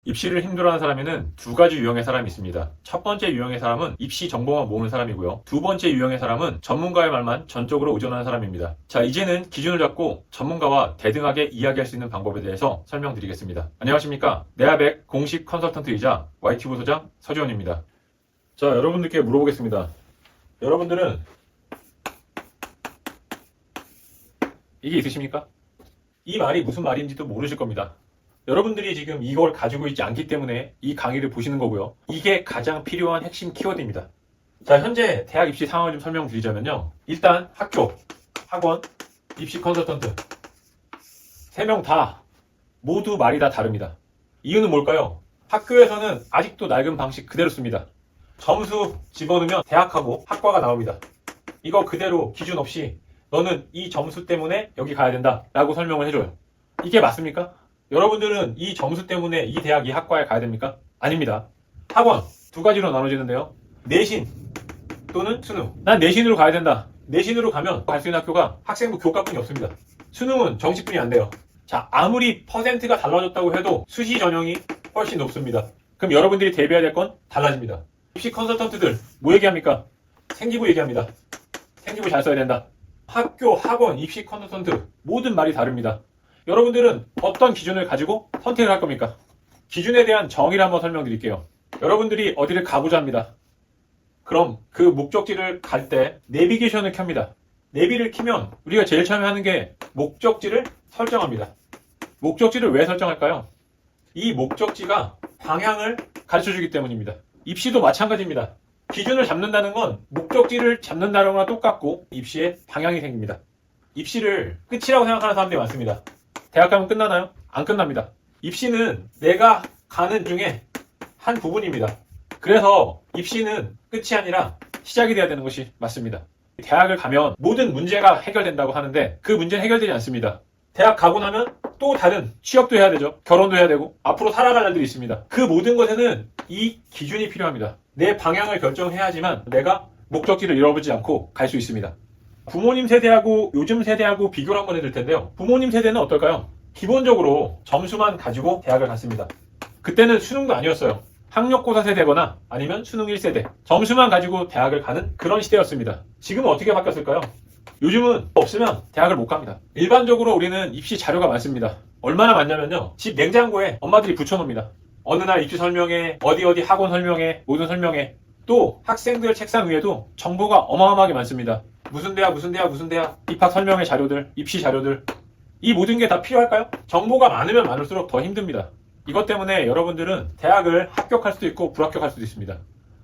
입시를 힘들어하는 사람에는 두 가지 유형의 사람이 있습니다. 첫 번째 유형의 사람은 입시 정보만 모으는 사람이고요. 두 번째 유형의 사람은 전문가의 말만 전적으로 의존하는 사람입니다. 자, 이제는 기준을 잡고 전문가와 대등하게 이야기할 수 있는 방법에 대해서 설명드리겠습니다. 안녕하십니까? 네아백 공식 컨설턴트이자 YT 부소장 서지원입니다. 자, 여러분들께 물어보겠습니다. 여러분들은 이게 있으십니까? 이 말이 무슨 말인지도 모르실 겁니다. 여러분들이 지금 이걸 가지고 있지 않기 때문에 이 강의를 보시는 거고요. 이게 가장 필요한 핵심 키워드입니다. 자, 현재 대학 입시 상황을 좀 설명드리자면요. 일단 학교, 학원, 입시 컨설턴트 3명 다 모두 말이 다 다릅니다. 이유는 뭘까요? 학교에서는 아직도 낡은 방식 그대로 씁니다. 점수 집어넣으면 대학하고 학과가 나옵니다. 이거 그대로 기준 없이 너는 이 점수 때문에 여기 가야 된다 라고 설명을 해줘요. 이게 맞습니까? 여러분들은 이 점수 때문에 이 대학, 이 학과에 가야 됩니까? 아닙니다. 학원 두 가지로 나눠지는데요. 내신 또는 수능. 난 내신으로 가야 된다. 내신으로 가면 갈 수 있는 학교가 학생부 교과뿐이 없습니다. 수능은 정시뿐이 안 돼요. 자, 아무리 퍼센트가 달라졌다고 해도 수시 전형이 훨씬 높습니다. 그럼 여러분들이 대비해야 될 건 달라집니다. 입시 컨설턴트들 뭐 얘기합니까? 생기부 얘기합니다. 생기부 잘 써야 된다. 학교, 학원, 입시 컨설턴트 모든 말이 다릅니다. 여러분들은 어떤 기준을 가지고 선택을 할 겁니까? 기준에 대한 정의를 한번 설명드릴게요. 여러분들이 어디를 가고자 합니다. 그럼 그 목적지를 갈 때 내비게이션을 켭니다. 내비를 켜면 우리가 제일 처음에 하는 게 목적지를 설정합니다. 목적지를 왜 설정할까요? 이 목적지가 방향을 가르쳐주기 때문입니다. 입시도 마찬가지입니다. 기준을 잡는다는 건 목적지를 잡는다는 거랑 똑같고 입시에 방향이 생깁니다. 입시를 끝이라고 생각하는 사람들이 많습니다. 대학 가면 끝나나요? 안 끝납니다. 입시는 내가 가는 중에 한 부분입니다. 그래서 입시는 끝이 아니라 시작이 돼야 되는 것이 맞습니다. 대학을 가면 모든 문제가 해결된다고 하는데 그 문제는 해결되지 않습니다. 대학 가고 나면 또 다른 취업도 해야 되죠. 결혼도 해야 되고 앞으로 살아갈 날들이 있습니다. 그 모든 것에는 이 기준이 필요합니다. 내 방향을 결정해야지만 내가 목적지를 잃어버리지 않고 갈 수 있습니다. 부모님 세대하고 요즘 세대하고 비교를 한번 해줄 텐데요. 부모님 세대는 어떨까요? 기본적으로 점수만 가지고 대학을 갔습니다. 그때는 수능도 아니었어요. 학력고사 세대거나 아니면 수능 1세대. 점수만 가지고 대학을 가는 그런 시대였습니다. 지금은 어떻게 바뀌었을까요? 요즘은 없으면 대학을 못 갑니다. 일반적으로 우리는 입시 자료가 많습니다. 얼마나 많냐면요. 집 냉장고에 엄마들이 붙여놓습니다. 어느 날 입시 설명회, 어디 학원 설명회, 모든 설명회. 또 학생들 책상 위에도 정보가 어마어마하게 많습니다. 무슨 대학, 입학 설명회 자료들, 입시 자료들. 이 모든 게 다 필요할까요? 정보가 많으면 많을수록 더 힘듭니다. 이것 때문에 여러분들은 대학을 합격할 수도 있고 불합격할 수도 있습니다.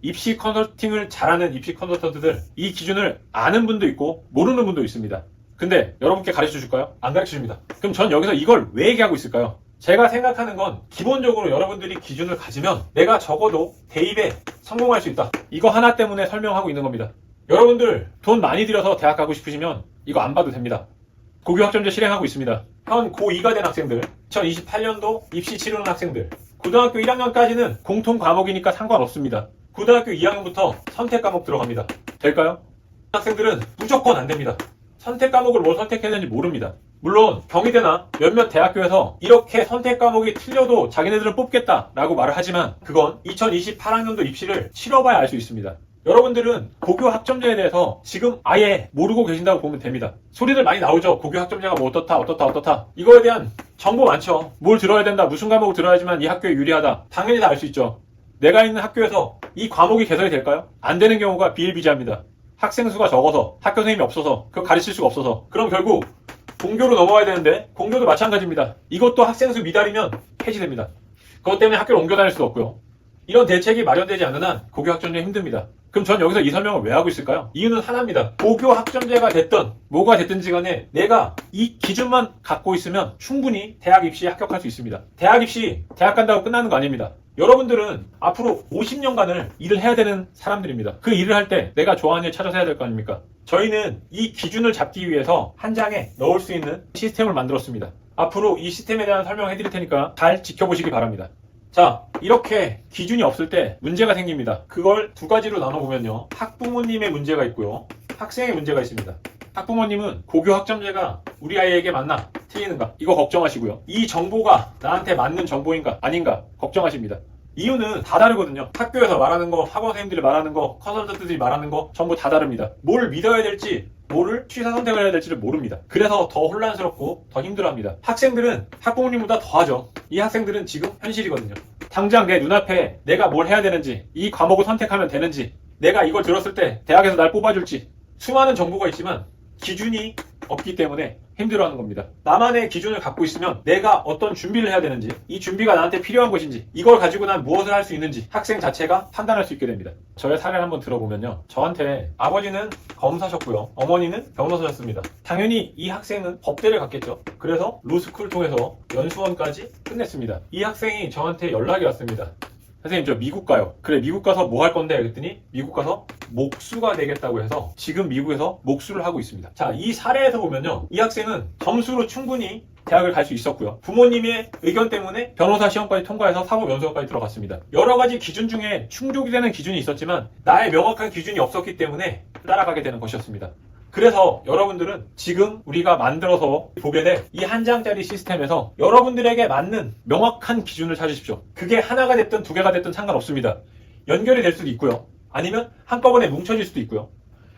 입시 컨설팅을 잘하는 입시 컨설턴트들, 이 기준을 아는 분도 있고 모르는 분도 있습니다. 근데 여러분께 가르쳐 줄까요? 안 가르쳐 줍니다. 그럼 전 여기서 이걸 왜 얘기하고 있을까요? 제가 생각하는 건 기본적으로 여러분들이 기준을 가지면 내가 적어도 대입에 성공할 수 있다. 이거 하나 때문에 설명하고 있는 겁니다. 여러분들 돈 많이 들여서 대학 가고 싶으시면 이거 안 봐도 됩니다. 고교학점제 실행하고 있습니다. 현 고2가 된 학생들, 2028년도 입시 치르는 학생들, 고등학교 1학년까지는 공통 과목이니까 상관없습니다. 고등학교 2학년부터 선택 과목 들어갑니다. 될까요? 학생들은 무조건 안 됩니다. 선택 과목을 뭘 선택했는지 모릅니다. 물론 경희대나 몇몇 대학교에서 이렇게 선택 과목이 틀려도 자기네들은 뽑겠다라고 말을 하지만 그건 2028학년도 입시를 치러봐야 알 수 있습니다. 여러분들은 고교 학점제에 대해서 지금 아예 모르고 계신다고 보면 됩니다. 소리들 많이 나오죠. 고교 학점제가 뭐 어떻다. 이거에 대한 정보 많죠. 뭘 들어야 된다, 무슨 과목을 들어야지만 이 학교에 유리하다. 당연히 다 알 수 있죠. 내가 있는 학교에서 이 과목이 개설이 될까요? 안 되는 경우가 비일비재합니다. 학생 수가 적어서, 학교 선생님이 없어서, 그거 가르칠 수가 없어서. 그럼 결국 공교로 넘어가야 되는데 공교도 마찬가지입니다. 이것도 학생 수 미달이면 폐지됩니다. 그것 때문에 학교를 옮겨 다닐 수도 없고요. 이런 대책이 마련되지 않는 한 고교 학점제 힘듭니다. 그럼 전 여기서 이 설명을 왜 하고 있을까요? 이유는 하나입니다. 고교 학점제가 됐든 뭐가 됐든지 간에 내가 이 기준만 갖고 있으면 충분히 대학 입시에 합격할 수 있습니다. 대학 입시, 대학 간다고 끝나는 거 아닙니다. 여러분들은 앞으로 50년간을 일을 해야 되는 사람들입니다. 그 일을 할 때 내가 좋아하는 일 찾아서 해야 될 거 아닙니까? 저희는 이 기준을 잡기 위해서 한 장에 넣을 수 있는 시스템을 만들었습니다. 앞으로 이 시스템에 대한 설명해 드릴 테니까 잘 지켜보시기 바랍니다. 자, 이렇게 기준이 없을 때 문제가 생깁니다. 그걸 두 가지로 나눠보면요. 학부모님의 문제가 있고요. 학생의 문제가 있습니다. 학부모님은 고교 학점제가 우리 아이에게 맞나 틀리는가 이거 걱정하시고요. 이 정보가 나한테 맞는 정보인가 아닌가 걱정하십니다. 이유는 다 다르거든요. 학교에서 말하는 거, 학원 선생님들이 말하는 거, 컨설턴트들이 말하는 거 전부 다 다릅니다. 뭘 믿어야 될지, 뭐를 취사 선택을 해야 될지를 모릅니다. 그래서 더 혼란스럽고 더 힘들어합니다. 학생들은 학부모님보다 더 하죠. 이 학생들은 지금 현실이거든요. 당장 내 눈앞에 내가 뭘 해야 되는지, 이 과목을 선택하면 되는지, 내가 이걸 들었을 때 대학에서 날 뽑아줄지 수많은 정보가 있지만 기준이 없기 때문에 힘들어하는 겁니다. 나만의 기준을 갖고 있으면 내가 어떤 준비를 해야 되는지, 이 준비가 나한테 필요한 것인지, 이걸 가지고 난 무엇을 할 수 있는지 학생 자체가 판단할 수 있게 됩니다. 저의 사례를 한번 들어보면요. 저한테 아버지는 검사셨고요. 어머니는 변호사셨습니다. 당연히 이 학생은 법대를 갔겠죠. 그래서 로스쿨 통해서 연수원까지 끝냈습니다. 이 학생이 저한테 연락이 왔습니다. 선생님 저 미국 가요. 그래 미국 가서 뭐 할 건데? 그랬더니 미국 가서 목수가 되겠다고 해서 지금 미국에서 목수를 하고 있습니다. 자, 이 사례에서 보면요. 이 학생은 점수로 충분히 대학을 갈 수 있었고요. 부모님의 의견 때문에 변호사 시험까지 통과해서 사법연수원까지 들어갔습니다. 여러 가지 기준 중에 충족이 되는 기준이 있었지만 나의 명확한 기준이 없었기 때문에 따라가게 되는 것이었습니다. 그래서 여러분들은 지금 우리가 만들어서 보게 될 이 한 장짜리 시스템에서 여러분들에게 맞는 명확한 기준을 찾으십시오. 그게 하나가 됐든 두 개가 됐든 상관없습니다. 연결이 될 수도 있고요. 아니면 한꺼번에 뭉쳐질 수도 있고요.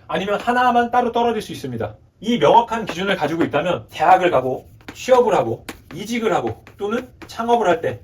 아니면 하나만 따로 떨어질 수 있습니다. 이 명확한 기준을 가지고 있다면 대학을 가고 취업을 하고 이직을 하고 또는 창업을 할 때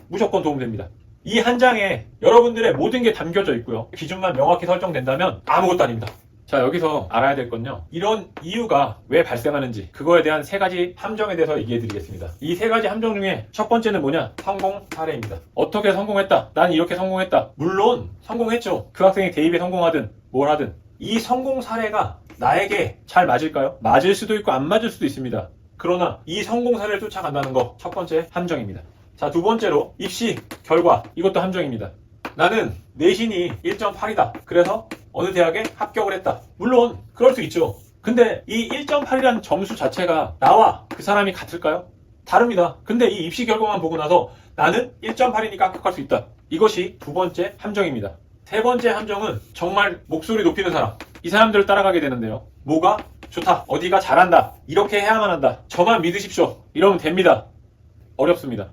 무조건 도움됩니다. 이 한 장에 여러분들의 모든 게 담겨져 있고요. 기준만 명확히 설정된다면 아무것도 아닙니다. 자, 여기서 알아야 될 건요. 이런 이유가 왜 발생하는지 그거에 대한 세 가지 함정에 대해서 얘기해 드리겠습니다. 이 세 가지 함정 중에 첫 번째는 뭐냐? 성공 사례입니다. 어떻게 성공했다? 난 이렇게 성공했다. 물론 성공했죠. 그 학생이 대입에 성공하든 뭘 하든. 이 성공 사례가 나에게 잘 맞을까요? 맞을 수도 있고 안 맞을 수도 있습니다. 그러나 이 성공 사례를 쫓아간다는 거 첫 번째 함정입니다. 자, 두 번째로 입시 결과 이것도 함정입니다. 나는 내신이 1.8이다. 그래서 어느 대학에 합격을 했다. 물론 그럴 수 있죠. 근데 이 1.8이라는 점수 자체가 나와 그 사람이 같을까요? 다릅니다. 근데 이 입시 결과만 보고 나서 나는 1.8이니까 합격할 수 있다. 이것이 두 번째 함정입니다. 세 번째 함정은 정말 목소리 높이는 사람. 이 사람들을 따라가게 되는데요. 뭐가 좋다. 어디가 잘한다. 이렇게 해야만 한다. 저만 믿으십시오. 이러면 됩니다. 어렵습니다.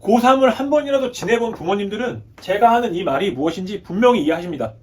고3을 한 번이라도 지내본 부모님들은 제가 하는 이 말이 무엇인지 분명히 이해하십니다.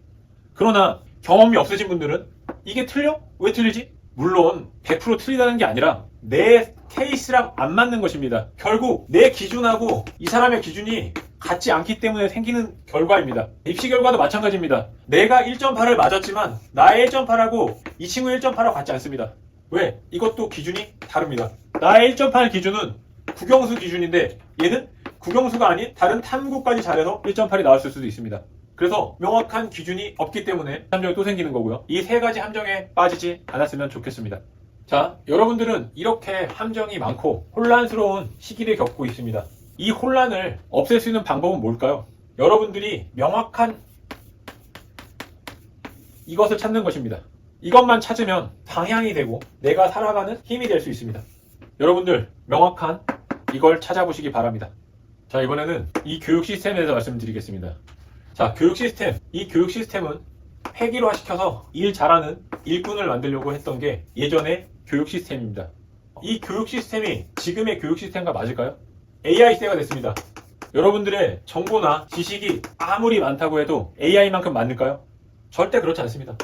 그러나 경험이 없으신 분들은 이게 틀려? 왜 틀리지? 물론 100% 틀리다는 게 아니라 내 케이스랑 안 맞는 것입니다. 결국 내 기준하고 이 사람의 기준이 같지 않기 때문에 생기는 결과입니다. 입시 결과도 마찬가지입니다. 내가 1.8을 맞았지만 나의 1.8하고 이 친구 1.8하고 같지 않습니다. 왜? 이것도 기준이 다릅니다. 나의 1.8 기준은 국영수 기준인데 얘는 국영수가 아닌 다른 탐구까지 잘해서 1.8이 나왔을 수도 있습니다. 그래서 명확한 기준이 없기 때문에 함정이 또 생기는 거고요. 이 세 가지 함정에 빠지지 않았으면 좋겠습니다. 자, 여러분들은 이렇게 함정이 많고 혼란스러운 시기를 겪고 있습니다. 이 혼란을 없앨 수 있는 방법은 뭘까요? 여러분들이 명확한 이것을 찾는 것입니다. 이것만 찾으면 방향이 되고 내가 살아가는 힘이 될 수 있습니다. 여러분들 명확한 이걸 찾아보시기 바랍니다. 자, 이번에는 이 교육 시스템에 대해서 말씀드리겠습니다. 자, 교육 시스템. 이 교육 시스템은 폐기화 시켜서 일 잘하는 일꾼을 만들려고 했던 게 예전의 교육 시스템입니다. 이 교육 시스템이 지금의 교육 시스템과 맞을까요? AI 시대가 됐습니다. 여러분들의 정보나 지식이 아무리 많다고 해도 AI만큼 많을까요? 절대 그렇지 않습니다.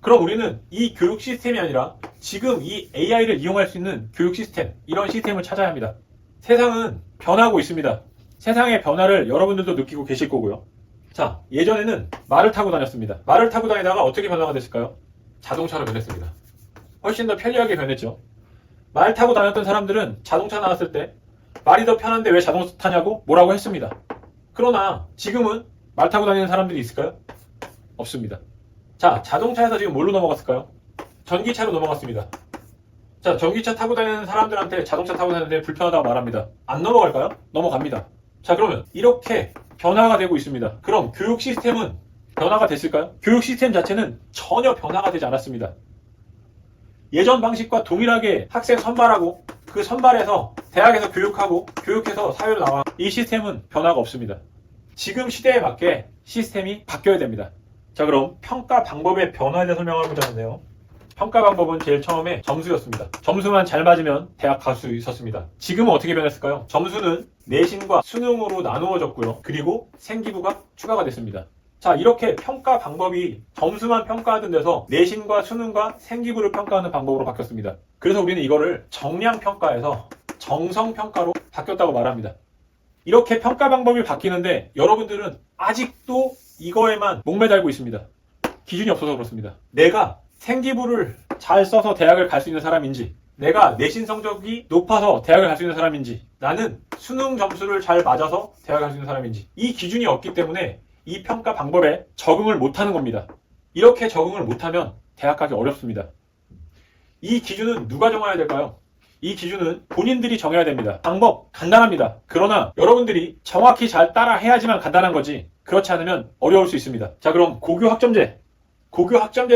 그럼 우리는 이 교육 시스템이 아니라 지금 이 AI를 이용할 수 있는 교육 시스템, 이런 시스템을 찾아야 합니다. 세상은 변하고 있습니다. 세상의 변화를 여러분들도 느끼고 계실 거고요. 자, 예전에는 말을 타고 다녔습니다. 말을 타고 다니다가 어떻게 변화가 됐을까요? 자동차로 변했습니다. 훨씬 더 편리하게 변했죠. 말 타고 다녔던 사람들은 자동차 나왔을 때 말이 더 편한데 왜 자동차 타냐고 뭐라고 했습니다. 그러나 지금은 말 타고 다니는 사람들이 있을까요? 없습니다. 자, 자동차에서 지금 뭘로 넘어갔을까요? 전기차로 넘어갔습니다. 자, 전기차 타고 다니는 사람들한테 자동차 타고 다니는데 불편하다고 말합니다. 안 넘어갈까요? 넘어갑니다. 자, 그러면 이렇게 변화가 되고 있습니다. 그럼 교육 시스템은 변화가 됐을까요? 교육 시스템 자체는 전혀 변화가 되지 않았습니다. 예전 방식과 동일하게 학생 선발하고 그 선발에서 대학에서 교육하고 교육해서 사회로 나와. 이 시스템은 변화가 없습니다. 지금 시대에 맞게 시스템이 바뀌어야 됩니다. 자, 그럼 평가 방법의 변화에 대해 설명을 해보자 하는데요. 평가 방법은 제일 처음에 점수였습니다. 점수만 잘 맞으면 대학 갈 수 있었습니다. 지금은 어떻게 변했을까요? 점수는 내신과 수능으로 나누어졌고요. 그리고 생기부가 추가가 됐습니다. 자, 이렇게 평가 방법이 점수만 평가하던 데서 내신과 수능과 생기부를 평가하는 방법으로 바뀌었습니다. 그래서 우리는 이거를 정량평가에서 정성평가로 바뀌었다고 말합니다. 이렇게 평가 방법이 바뀌는데 여러분들은 아직도 이거에만 목매달고 있습니다. 기준이 없어서 그렇습니다. 내가 생기부를 잘 써서 대학을 갈 수 있는 사람인지, 내가 내신 성적이 높아서 대학을 갈 수 있는 사람인지, 나는 수능 점수를 잘 맞아서 대학을 갈 수 있는 사람인지, 이 기준이 없기 때문에 이 평가 방법에 적응을 못하는 겁니다. 이렇게 적응을 못하면 대학 가기 어렵습니다. 이 기준은 누가 정해야 될까요? 이 기준은 본인들이 정해야 됩니다. 방법 간단합니다. 그러나 여러분들이 정확히 잘 따라 해야지만 간단한 거지, 그렇지 않으면 어려울 수 있습니다. 자, 그럼 고교 학점제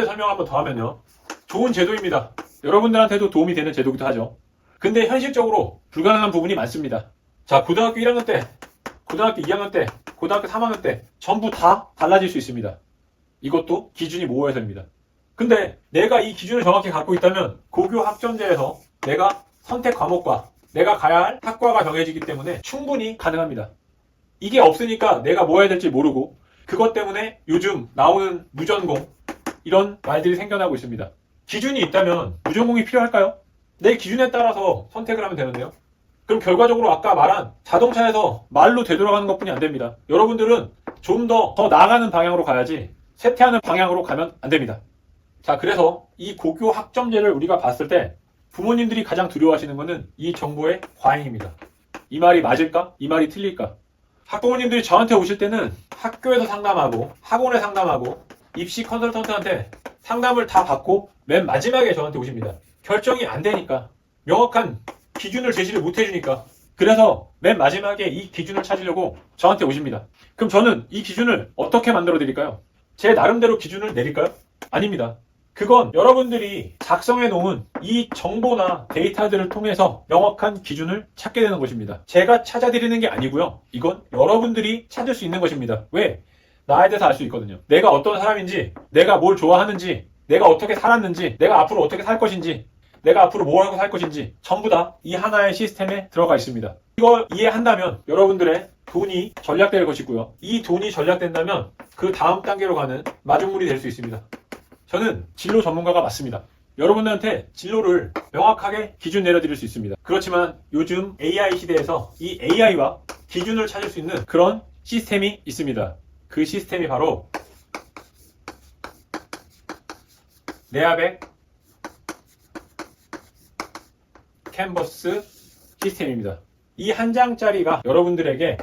설명 한번 더 하면요, 좋은 제도입니다. 여러분들한테도 도움이 되는 제도기도 하죠. 근데 현실적으로 불가능한 부분이 많습니다. 자, 고등학교 1학년 때, 고등학교 2학년 때, 고등학교 3학년 때 전부 다 달라질 수 있습니다. 이것도 기준이 모호해서입니다. 근데 내가 이 기준을 정확히 갖고 있다면 고교 학점제에서 내가 선택 과목과 내가 가야 할 학과가 정해지기 때문에 충분히 가능합니다. 이게 없으니까 내가 뭐 해야 될지 모르고, 그것 때문에 요즘 나오는 무전공, 이런 말들이 생겨나고 있습니다. 기준이 있다면 무전공이 필요할까요? 내 기준에 따라서 선택을 하면 되는데요. 그럼 결과적으로 아까 말한 자동차에서 말로 되돌아가는 것뿐이 안 됩니다. 여러분들은 좀 더 나아가는 방향으로 가야지 쇠퇴하는 방향으로 가면 안 됩니다. 자, 그래서 이 고교 학점제를 우리가 봤을 때 부모님들이 가장 두려워하시는 것은 이 정보의 과잉입니다. 이 말이 맞을까? 이 말이 틀릴까? 학부모님들이 저한테 오실 때는 학교에서 상담하고 학원에 상담하고 입시 컨설턴트한테 상담을 다 받고 맨 마지막에 저한테 오십니다. 결정이 안 되니까, 명확한 기준을 제시를 못 해주니까. 그래서 맨 마지막에 이 기준을 찾으려고 저한테 오십니다. 그럼 저는 이 기준을 어떻게 만들어 드릴까요? 제 나름대로 기준을 내릴까요? 아닙니다. 그건 여러분들이 작성해 놓은 이 정보나 데이터들을 통해서 명확한 기준을 찾게 되는 것입니다. 제가 찾아드리는 게 아니고요. 이건 여러분들이 찾을 수 있는 것입니다. 왜? 나에 대해서 알 수 있거든요. 내가 어떤 사람인지, 내가 뭘 좋아하는지, 내가 어떻게 살았는지, 내가 앞으로 어떻게 살 것인지, 내가 앞으로 뭘 하고 살 것인지 전부 다 이 하나의 시스템에 들어가 있습니다. 이걸 이해한다면 여러분들의 돈이 전략될 것이고요. 이 돈이 전략된다면 그 다음 단계로 가는 마중물이 될 수 있습니다. 저는 진로 전문가가 맞습니다. 여러분들한테 진로를 명확하게 기준 내려드릴 수 있습니다. 그렇지만 요즘 AI 시대에서 이 AI와 기준을 찾을 수 있는 그런 시스템이 있습니다. 그 시스템이 바로 네아백 캔버스 시스템입니다. 이 한 장짜리가 여러분들에게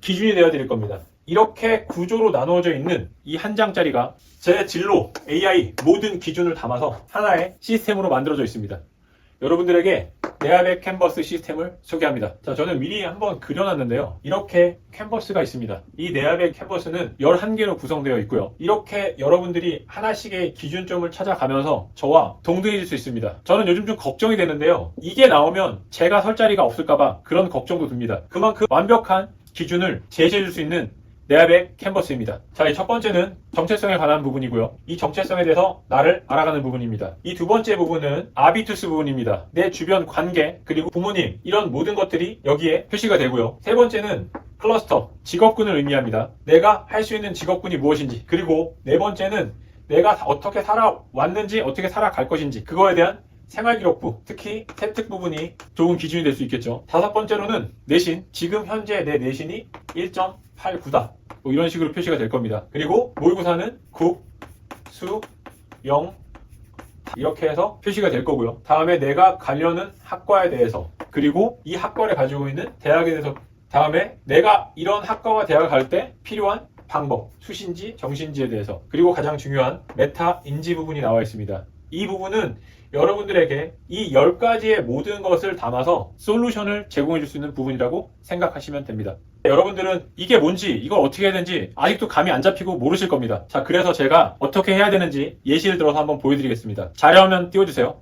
기준이 되어 드릴 겁니다. 이렇게 구조로 나누어져 있는 이 한 장짜리가 제 진로, AI 모든 기준을 담아서 하나의 시스템으로 만들어져 있습니다. 여러분들에게 네아백 캔버스 시스템을 소개합니다. 자, 저는 미리 한번 그려놨는데요. 이렇게 캔버스가 있습니다. 이 네아백 캔버스는 11개로 구성되어 있고요. 이렇게 여러분들이 하나씩의 기준점을 찾아가면서 저와 동등해질 수 있습니다. 저는 요즘 좀 걱정이 되는데요. 이게 나오면 제가 설 자리가 없을까봐 그런 걱정도 듭니다. 그만큼 완벽한 기준을 제시해줄 수 있는 네아백 캔버스입니다. 자, 이 첫 번째는 정체성에 관한 부분이고요. 이 정체성에 대해서 나를 알아가는 부분입니다. 이 두 번째 부분은 아비투스 부분입니다. 내 주변 관계, 그리고 부모님, 이런 모든 것들이 여기에 표시가 되고요. 세 번째는 클러스터, 직업군을 의미합니다. 내가 할 수 있는 직업군이 무엇인지, 그리고 네 번째는 내가 어떻게 살아왔는지, 어떻게 살아갈 것인지, 그거에 대한 생활기록부, 특히 세특 부분이 좋은 기준이 될 수 있겠죠. 다섯 번째로는 내신, 지금 현재 내 내신이 1.89다. 뭐 이런 식으로 표시가 될 겁니다. 그리고 모의고사는 국, 수, 영 이렇게 해서 표시가 될 거고요. 다음에 내가 가려는 학과에 대해서, 그리고 이 학과를 가지고 있는 대학에 대해서, 다음에 내가 이런 학과와 대학을 갈 때 필요한 방법, 수신지, 정신지에 대해서, 그리고 가장 중요한 메타 인지 부분이 나와 있습니다. 이 부분은 여러분들에게 이 10가지의 모든 것을 담아서 솔루션을 제공해 줄 수 있는 부분이라고 생각하시면 됩니다. 여러분들은 이게 뭔지, 이걸 어떻게 해야 되는지 아직도 감이 안 잡히고 모르실 겁니다. 자, 그래서 제가 어떻게 해야 되는지 예시를 들어서 한번 보여드리겠습니다. 자료화면 띄워주세요.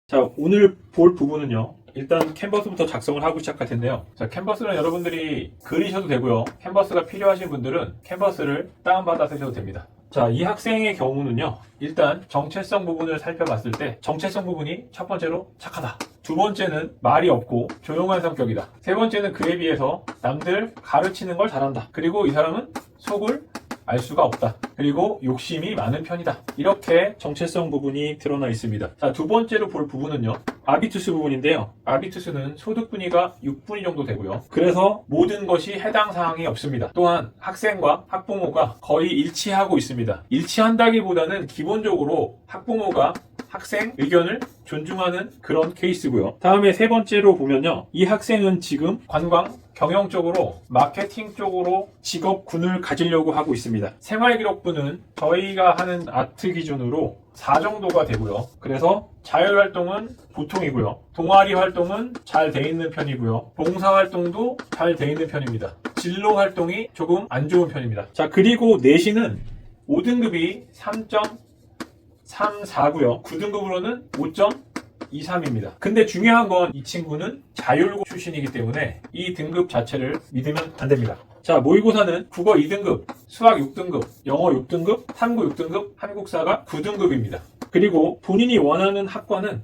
자, 오늘 볼 부분은요. 일단 캔버스부터 작성을 하고 시작할 텐데요. 자, 캔버스는 여러분들이 그리셔도 되고요. 캔버스가 필요하신 분들은 캔버스를 다운받아 쓰셔도 됩니다. 자, 이 학생의 경우는요. 일단 정체성 부분을 살펴봤을 때 정체성 부분이 첫 번째로 착하다. 두 번째는 말이 없고 조용한 성격이다. 세 번째는 그에 비해서 남들 가르치는 걸 잘한다. 그리고 이 사람은 속을 알 수가 없다. 그리고 욕심이 많은 편이다. 이렇게 정체성 부분이 드러나 있습니다. 자, 두 번째로 볼 부분은요. 아비투스 부분인데요. 아비투스는 소득 분위가 6분위 정도 되고요. 그래서 모든 것이 해당 사항이 없습니다. 또한 학생과 학부모가 거의 일치하고 있습니다. 일치한다기보다는 기본적으로 학부모가 학생 의견을 존중하는 그런 케이스고요. 다음에 세 번째로 보면요. 이 학생은 지금 관광, 경영 쪽으로 마케팅 쪽으로 직업군을 가지려고 하고 있습니다. 생활기록부는 저희가 하는 아트 기준으로 4 정도가 되고요. 그래서 자율활동은 보통이고요. 동아리 활동은 잘 돼 있는 편이고요. 봉사활동도 잘 돼 있는 편입니다. 진로활동이 조금 안 좋은 편입니다. 자, 그리고 내신은 5등급이 3.34고요. 9등급으로는 5.23입니다. 근데 중요한 건 이 친구는 자율고 출신이기 때문에 이 등급 자체를 믿으면 안 됩니다. 자, 모의고사는 국어 2등급, 수학 6등급, 영어 6등급, 탐구 6등급, 한국사가 9등급입니다. 그리고 본인이 원하는 학과는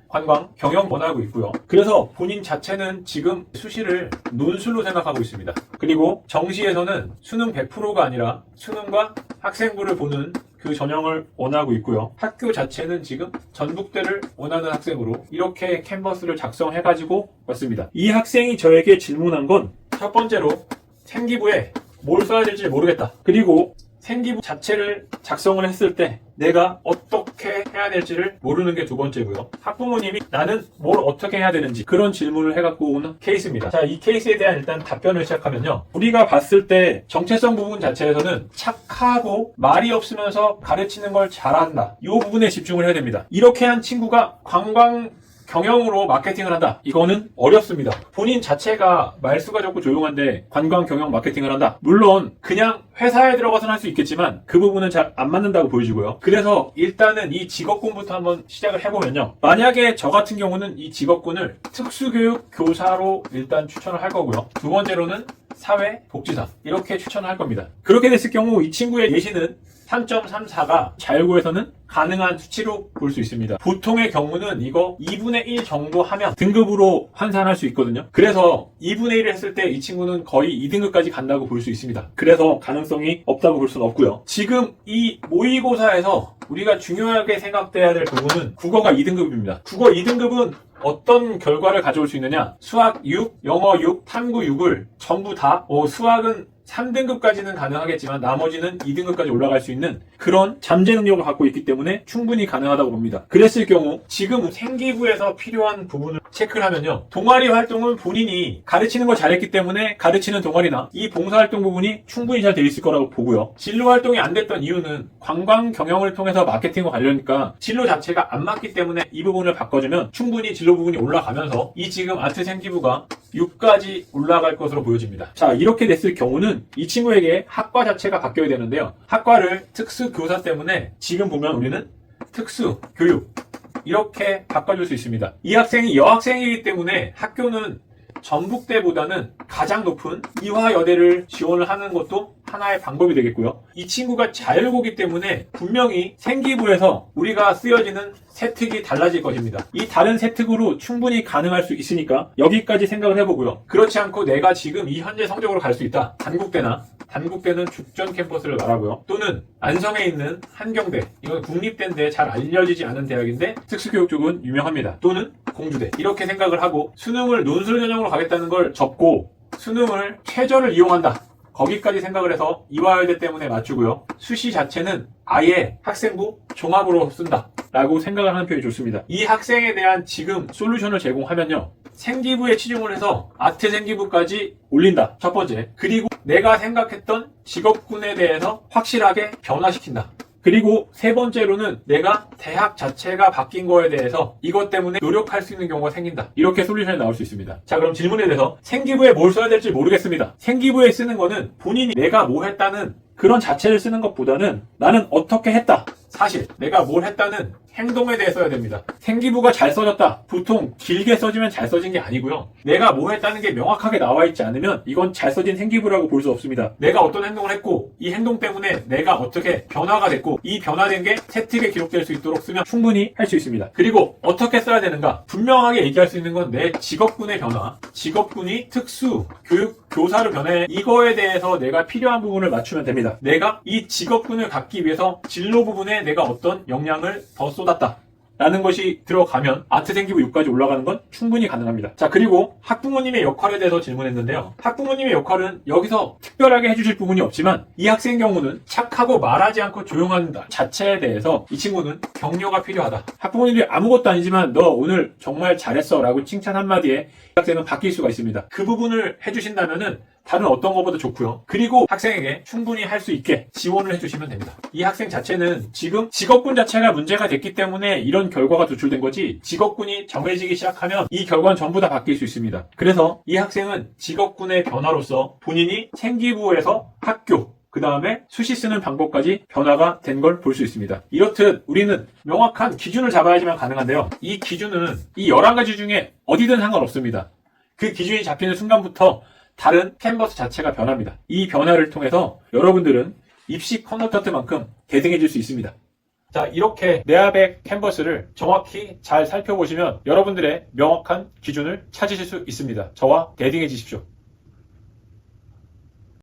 관광, 경영 원하고 있고요. 그래서 본인 자체는 지금 수시를 논술로 생각하고 있습니다. 그리고 정시에서는 수능 100%가 아니라 수능과 학생부를 보는 그 전형을 원하고 있고요. 학교 자체는 지금 전북대를 원하는 학생으로 이렇게 캔버스를 작성해가지고 왔습니다. 이 학생이 저에게 질문한 건 첫 번째로 생기부에 뭘 써야 될지 모르겠다. 그리고 생기부 자체를 작성을 했을 때 내가 어떻게 해야 될지를 모르는 게 두 번째고요. 학부모님이 나는 뭘 어떻게 해야 되는지 그런 질문을 해갖고 오는 케이스입니다. 자, 이 케이스에 대한 일단 답변을 시작하면요. 우리가 봤을 때 정체성 부분 자체에서는 착하고 말이 없으면서 가르치는 걸 잘한다. 이 부분에 집중을 해야 됩니다. 이렇게 한 친구가 관광 경영으로 마케팅을 한다. 이거는 어렵습니다. 본인 자체가 말수가 적고 조용한데 관광 경영 마케팅을 한다. 물론 그냥 회사에 들어가서는 할 수 있겠지만 그 부분은 잘 안 맞는다고 보여지고요. 그래서 일단은 이 직업군부터 한번 시작을 해보면요. 만약에 저 같은 경우는 이 직업군을 특수교육 교사로 일단 추천을 할 거고요. 두 번째로는 사회복지사 이렇게 추천을 할 겁니다. 그렇게 됐을 경우 이 친구의 예시는 3.34가 자율고에서는 가능한 수치로 볼 수 있습니다. 보통의 경우는 이거 2분의 1 정도 하면 등급으로 환산할 수 있거든요. 그래서 2분의 1을 했을 때 이 친구는 거의 2등급까지 간다고 볼 수 있습니다. 그래서 가능성이 없다고 볼 수는 없고요. 지금 이 모의고사에서 우리가 중요하게 생각돼야 될 부분은 국어가 2등급입니다. 국어 2등급은 어떤 결과를 가져올 수 있느냐? 수학 6, 영어 6, 탐구 6을 전부 다 수학은 3등급까지는 가능하겠지만 나머지는 2등급까지 올라갈 수 있는 그런 잠재 능력을 갖고 있기 때문에 충분히 가능하다고 봅니다. 그랬을 경우 지금 생기부에서 필요한 부분을 체크를 하면요. 동아리 활동은 본인이 가르치는 걸 잘했기 때문에 가르치는 동아리나 이 봉사활동 부분이 충분히 잘 돼 있을 거라고 보고요. 진로 활동이 안 됐던 이유는 관광 경영을 통해서 마케팅과 관련이니까 진로 자체가 안 맞기 때문에 이 부분을 바꿔주면 충분히 진로 부분이 올라가면서 이 지금 아트 생기부가 6까지 올라갈 것으로 보여집니다. 자, 이렇게 됐을 경우는 이 친구에게 학과 자체가 바뀌어야 되는데요. 학과를 특수교사 때문에 지금 보면 우리는 특수교육 이렇게 바꿔줄 수 있습니다. 이 학생이 여학생이기 때문에 학교는 전북대보다는 가장 높은 이화여대를 지원을 하는 것도 하나의 방법이 되겠고요. 이 친구가 자율고기 때문에 분명히 생기부에서 우리가 쓰여지는 세특이 달라질 것입니다. 이 다른 세특으로 충분히 가능할 수 있으니까 여기까지 생각을 해보고요. 그렇지 않고 내가 지금 이 현재 성적으로 갈 수 있다. 단국대는 죽전 캠퍼스를 말하고요. 또는 안성에 있는 한경대, 이건 국립대인데 잘 알려지지 않은 대학인데 특수교육 쪽은 유명합니다. 또는 공주대 이렇게 생각을 하고 수능을 논술 전형으로 가겠다는 걸 접고 수능을 최저를 이용한다. 거기까지 생각을 해서 이화여대 때문에 맞추고요. 수시 자체는 아예 학생부 종합으로 쓴다 라고 생각을 하는 편이 좋습니다. 이 학생에 대한 지금 솔루션을 제공하면요. 생기부에 치중을 해서 아트 생기부까지 올린다. 첫 번째. 그리고 내가 생각했던 직업군에 대해서 확실하게 변화시킨다. 그리고 세 번째로는 내가 대학 자체가 바뀐 거에 대해서 이것 때문에 노력할 수 있는 경우가 생긴다. 이렇게 솔루션이 나올 수 있습니다. 자, 그럼 질문에 대해서 생기부에 뭘 써야 될지 모르겠습니다. 생기부에 쓰는 거는 본인이 내가 뭐 했다는 그런 자체를 쓰는 것보다는 나는 어떻게 했다. 사실 내가 뭘 했다는 행동에 대해 써야 됩니다. 생기부가 잘 써졌다. 보통 길게 써지면 잘 써진 게 아니고요. 내가 뭐 했다는 게 명확하게 나와 있지 않으면 이건 잘 써진 생기부라고 볼 수 없습니다. 내가 어떤 행동을 했고 이 행동 때문에 내가 어떻게 변화가 됐고 이 변화된 게 세특에 기록될 수 있도록 쓰면 충분히 할 수 있습니다. 그리고 어떻게 써야 되는가? 분명하게 얘기할 수 있는 건 내 직업군의 변화, 직업군이 특수, 교육, 교사로 변해 이거에 대해서 내가 필요한 부분을 맞추면 됩니다. 내가 이 직업군을 갖기 위해서 진로 부분에 내가 어떤 역량을 더 쏟았다 라는 것이 들어가면 아트 생기부 6까지 올라가는 건 충분히 가능합니다. 자, 그리고 학부모님의 역할에 대해서 질문했는데요. 학부모님의 역할은 여기서 특별하게 해주실 부분이 없지만 이 학생 경우는 착하고 말하지 않고 조용한 자체에 대해서 이 친구는 격려가 필요하다. 학부모님들이 아무것도 아니지만 너 오늘 정말 잘했어 라고 칭찬 한마디에 학생은 바뀔 수가 있습니다. 그 부분을 해주신다면은 다른 어떤 것보다 좋고요. 그리고 학생에게 충분히 할 수 있게 지원을 해주시면 됩니다. 이 학생 자체는 지금 직업군 자체가 문제가 됐기 때문에 이런 결과가 도출된 거지 직업군이 정해지기 시작하면 이 결과는 전부 다 바뀔 수 있습니다. 그래서 이 학생은 직업군의 변화로서 본인이 생기부에서 학교 그 다음에 수시 쓰는 방법까지 변화가 된 걸 볼 수 있습니다. 이렇듯 우리는 명확한 기준을 잡아야지만 가능한데요. 이 기준은 이 11가지 중에 어디든 상관없습니다. 그 기준이 잡히는 순간부터 다른 캔버스 자체가 변합니다. 이 변화를 통해서 여러분들은 입시 컨설턴트만큼 대등해질 수 있습니다. 자, 이렇게 네아백 캔버스를 정확히 잘 살펴보시면 여러분들의 명확한 기준을 찾으실 수 있습니다. 저와 대등해지십시오.